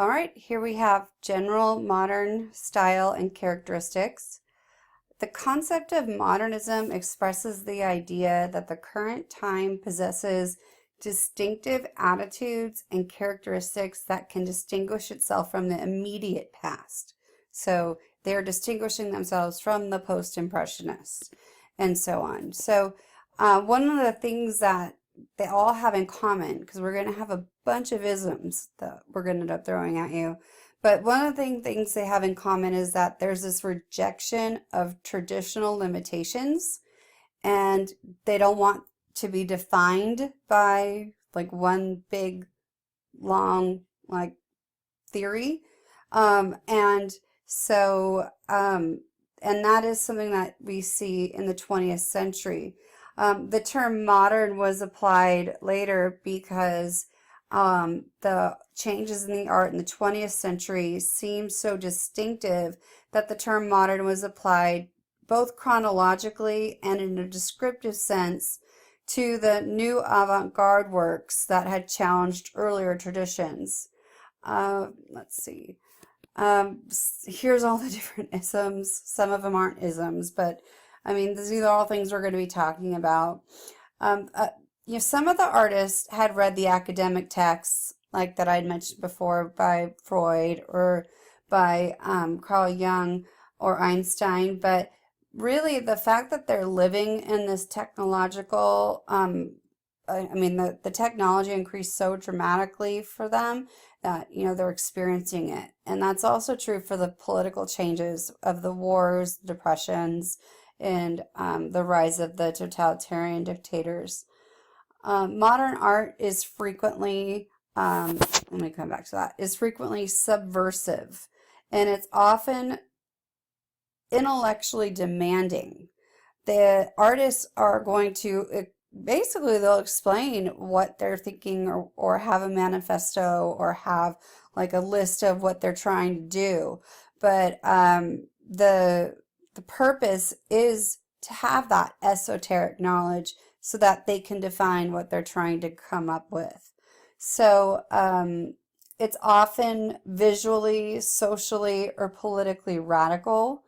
All right, here we have general modern style and characteristics. The concept of modernism expresses the idea that the current time possesses distinctive attitudes and characteristics that can distinguish itself from the immediate past. So they're distinguishing themselves from the post-impressionists and so on. So one of the things that they all have in common, because we're going to have a bunch of isms that we're going to end up throwing at you, but one of the things they have in common is that there's this rejection of traditional limitations, and they don't want to be defined by like one big, long, like theory. And so, and that is something that we see in the 20th century. The term modern was applied later because the changes in the art in the 20th century seemed so distinctive that the term modern was applied both chronologically and in a descriptive sense to the new avant-garde works that had challenged earlier traditions. Let's see. Here's all the different isms. Some of them aren't isms, but I mean, these are all things we're going to be talking about. Some of the artists had read the academic texts, like that I'd mentioned before, by Freud or by Carl Jung or Einstein, but really the fact that they're living in this technological, the technology increased so dramatically for them that, they're experiencing it. And that's also true for the political changes of the wars, depressions, and the rise of the totalitarian dictators. Modern art is frequently, let me come back to that, is frequently subversive, and it's often intellectually demanding. The artists are going to, basically they'll explain what they're thinking, or have a manifesto, or have like a list of what they're trying to do. But the purpose is to have that esoteric knowledge so that they can define what they're trying to come up with. So it's often visually, socially, or politically radical.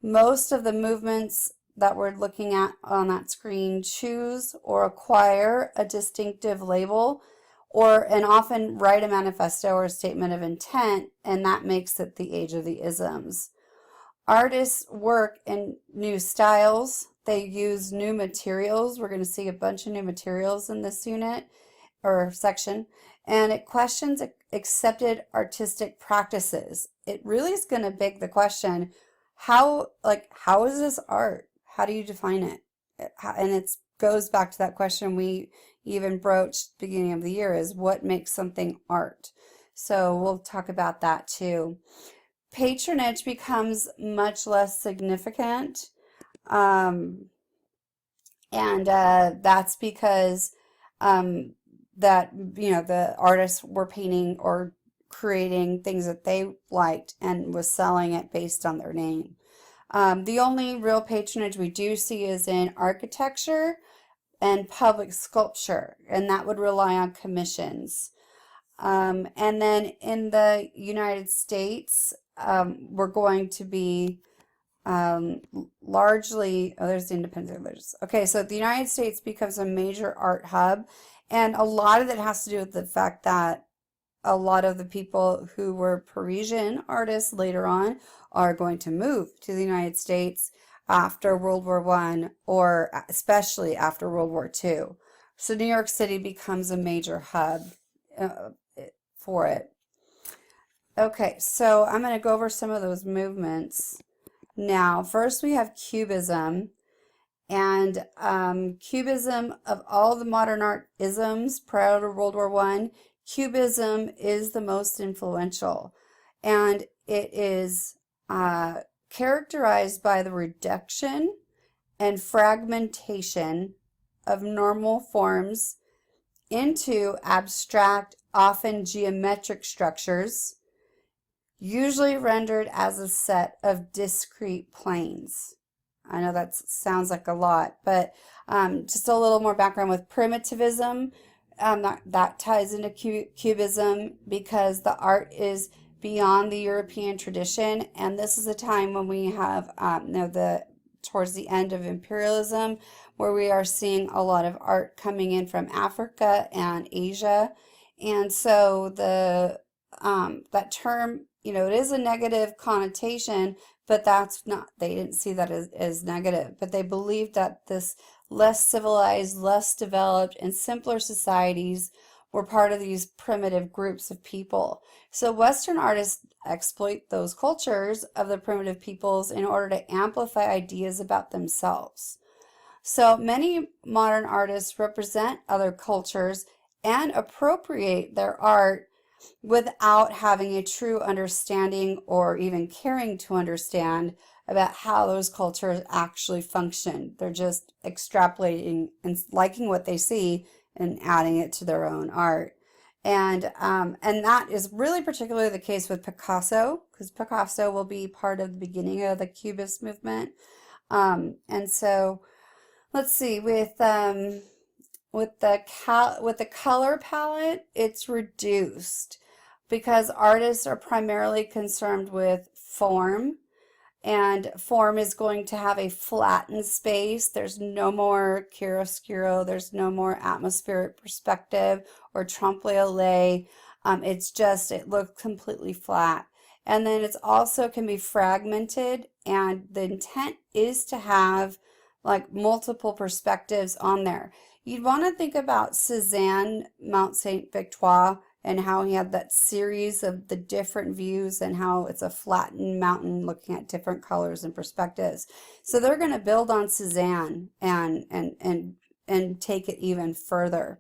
Most of the movements that we're looking at on that screen choose or acquire a distinctive label, and often write a manifesto or a statement of intent, and that makes it the age of the isms. Artists work in new styles. They use new materials. We're going to see a bunch of new materials in this unit or section. And it questions accepted artistic practices. It really is going to beg the question, how is this art? How do you define it? And it goes back to that question we even broached at the beginning of the year, is what makes something art? So we'll talk about that too. Patronage becomes much less significant, and that's because the artists were painting or creating things that they liked and was selling it based on their name. The only real patronage we do see is in architecture and public sculpture, and that would rely on commissions. And then in the United States, we're going to be largely, there's the independent religious. Okay, so the United States becomes a major art hub, and a lot of it has to do with the fact that a lot of the people who were Parisian artists later on are going to move to the United States after World War I, or especially after World War II. So New York City becomes a major hub for it. Okay, so I'm going to go over some of those movements now. First, we have Cubism. And Cubism, of all the modern art isms prior to World War I, Cubism is the most influential. And it is characterized by the reduction and fragmentation of normal forms into abstract, often geometric structures, usually rendered as a set of discrete planes. I know that sounds like a lot, but just a little more background with primitivism. that ties into Cubism because the art is beyond the European tradition, and this is a time when we have the towards the end of imperialism, where we are seeing a lot of art coming in from Africa and Asia, and so the that term, it is a negative connotation, but that's not, they didn't see that as negative, but they believed that this less civilized, less developed, and simpler societies were part of these primitive groups of people. So Western artists exploit those cultures of the primitive peoples in order to amplify ideas about themselves. So many modern artists represent other cultures and appropriate their art without having a true understanding or even caring to understand about how those cultures actually function. They're just extrapolating and liking what they see and adding it to their own art. And that is really particularly the case with Picasso, because Picasso will be part of the beginning of the Cubist movement. And so let's see, with the color palette, it's reduced because artists are primarily concerned with form, and form is going to have a flattened space. There's no more chiaroscuro, there's no more atmospheric perspective or trompe-l'oeil. It looks completely flat. And then it's also can be fragmented, and the intent is to have like multiple perspectives on there. You'd want to think about Cézanne, Mount Saint Victoire, and how he had that series of the different views and how it's a flattened mountain looking at different colors and perspectives. So they're going to build on Cézanne and take it even further.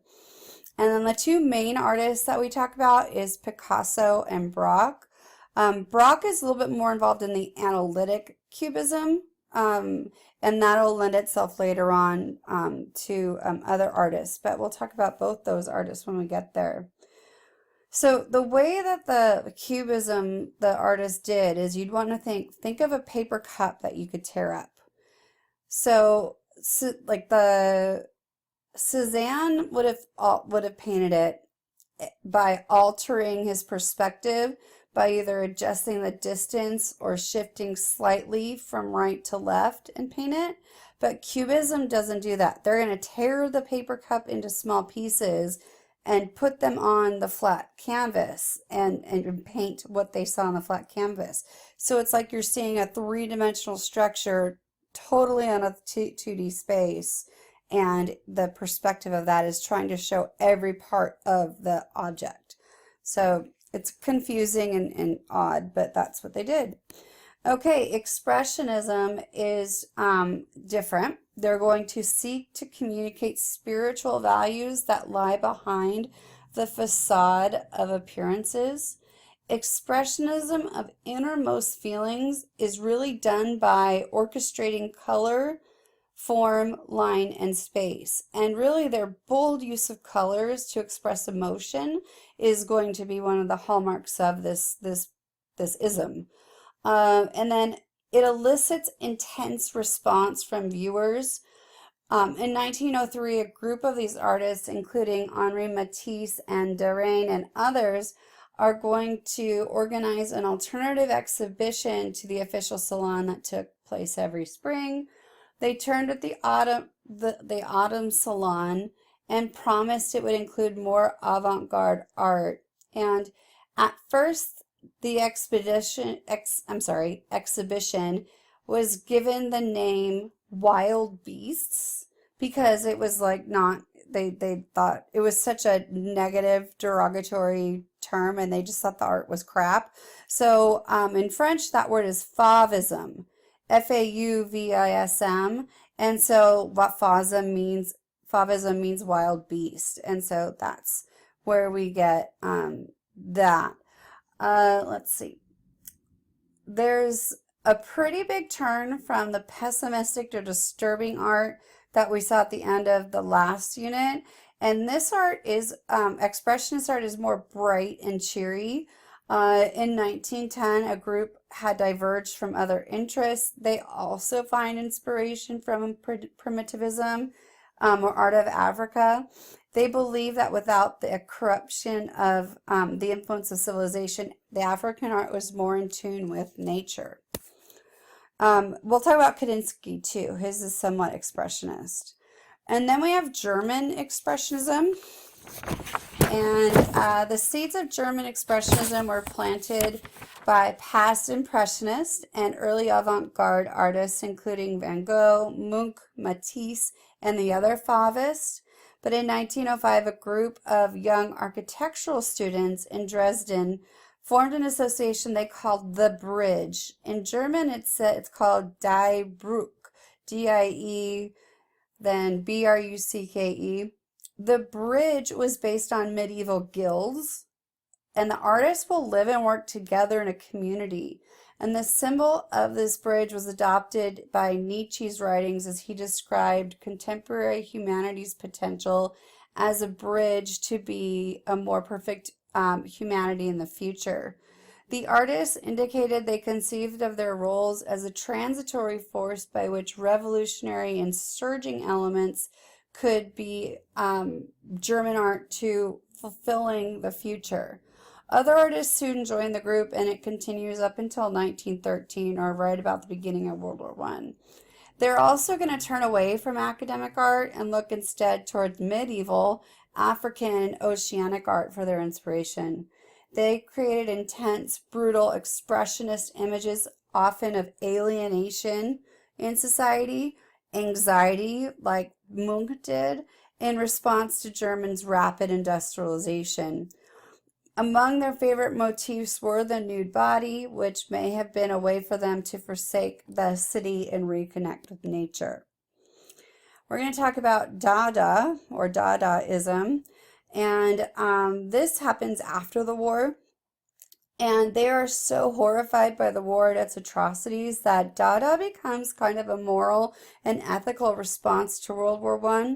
And then the two main artists that we talk about is Picasso and Braque. Braque is a little bit more involved in the analytic cubism, and that'll lend itself later on to other artists. But we'll talk about both those artists when we get there. So the way that the cubism the artist did is you'd want to think of a paper cup that you could tear up. So like the Cézanne would have painted it by altering his perspective by either adjusting the distance or shifting slightly from right to left and paint it. But Cubism doesn't do that. They're going to tear the paper cup into small pieces and put them on the flat canvas and paint what they saw on the flat canvas. So it's like you're seeing a three-dimensional structure totally on a 2D space, and the perspective of that is trying to show every part of the object. So it's confusing and odd, but that's what they did. Okay, Expressionism is different. They're going to seek to communicate spiritual values that lie behind the facade of appearances. Expressionism of innermost feelings is really done by orchestrating color, form, line, and space. And really their bold use of colors to express emotion is going to be one of the hallmarks of this ism. And then it elicits intense response from viewers. In 1903, a group of these artists, including Henri Matisse and Derain and others, are going to organize an alternative exhibition to the official salon that took place every spring. They turned at the autumn salon and promised it would include more avant-garde art. And at first, the exhibition was given the name Wild Beasts because it was like not, they thought it was such a negative, derogatory term, and they just thought the art was crap. So in French, that word is fauvism, Fauvism, and so what fauvism means wild beast, and so that's where we get that. Let's see. There's a pretty big turn from the pessimistic to disturbing art that we saw at the end of the last unit. And this art is, expressionist art is more bright and cheery. In 1910, a group had diverged from other interests. They also find inspiration from primitivism or art of Africa. They believe that without the corruption of the influence of civilization, the African art was more in tune with nature. We'll talk about Kandinsky too. His is somewhat expressionist. And then we have German Expressionism. And the seeds of German Expressionism were planted by past Impressionists and early avant-garde artists, including Van Gogh, Munch, Matisse, and the other Fauvists. But in 1905, a group of young architectural students in Dresden formed an association they called the Bridge. In German, it's called Die Brücke, D-I-E, then B-R-U-C-K-E. The Bridge was based on medieval guilds, and the artists will live and work together in a community. And the symbol of this bridge was adopted by Nietzsche's writings as he described contemporary humanity's potential as a bridge to be a more perfect humanity in the future. The artists indicated they conceived of their roles as a transitory force by which revolutionary and surging elements could be German art to fulfilling the future. Other artists soon joined the group, and it continues up until 1913, or right about the beginning of World War I. They're also going to turn away from academic art and look instead towards medieval, African, and oceanic art for their inspiration. They created intense, brutal, expressionist images, often of alienation in society, anxiety, like Munch did, in response to Germany's rapid industrialization. Among their favorite motifs were the nude body, which may have been a way for them to forsake the city and reconnect with nature. We're going to talk about Dada, or Dadaism, and this happens after the war. And they are so horrified by the war and its atrocities that Dada becomes kind of a moral and ethical response to World War I.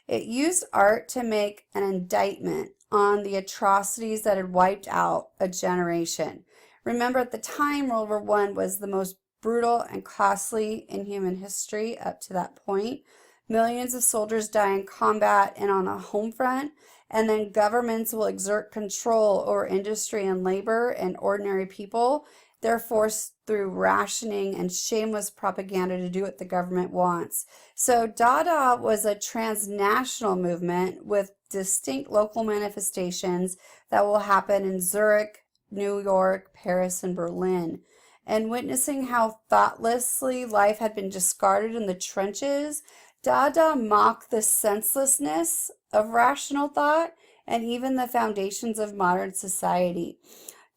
It used art to make an indictment on the atrocities that had wiped out a generation. Remember, at the time, World War I was the most brutal and costly in human history up to that point. Millions of soldiers die in combat and on the home front, and then governments will exert control over industry and labor and ordinary people. They're forced through rationing and shameless propaganda to do what the government wants. So Dada was a transnational movement with distinct local manifestations that will happen in Zurich, New York, Paris, and Berlin. And witnessing how thoughtlessly life had been discarded in the trenches, Dada mocked the senselessness of rational thought and even the foundations of modern society.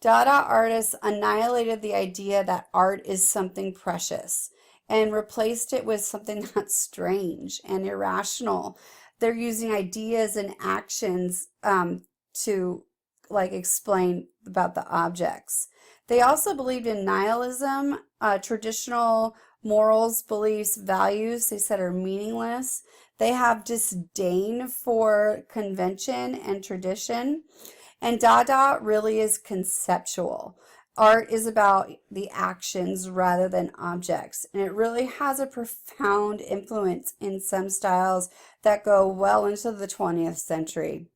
Dada artists annihilated the idea that art is something precious and replaced it with something that's strange and irrational. They're using ideas and actions to explain about the objects. They also believed in nihilism, traditional morals, beliefs, values, they said are meaningless. They have disdain for convention and tradition. And Dada really is conceptual. Art is about the actions rather than objects. And it really has a profound influence in some styles that go well into the 20th century.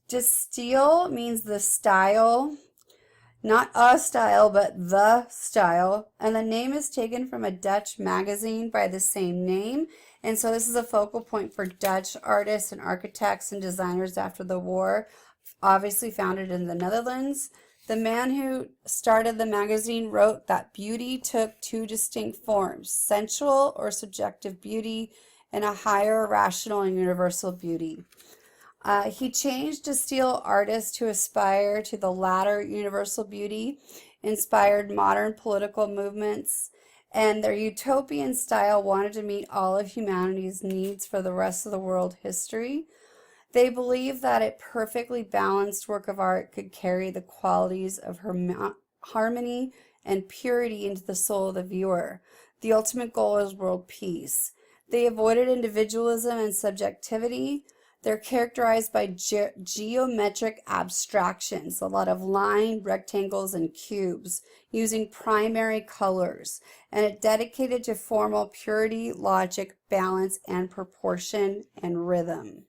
De stijl means the style, not a style, but the style. And the name is taken from a Dutch magazine by the same name. And so this is a focal point for Dutch artists and architects and designers after the war, obviously founded in the Netherlands. The man who started the magazine wrote that beauty took two distinct forms, sensual or subjective beauty and a higher rational and universal beauty. He changed de stijl artists to aspire to the latter universal beauty, inspired modern political movements, and their utopian style wanted to meet all of humanity's needs for the rest of the world history. They believed that a perfectly balanced work of art could carry the qualities of harmony and purity into the soul of the viewer. The ultimate goal is world peace. They avoided individualism and subjectivity. They're characterized by geometric abstractions, a lot of line, rectangles, and cubes, using primary colors, and it dedicated to formal purity, logic, balance, and proportion and rhythm.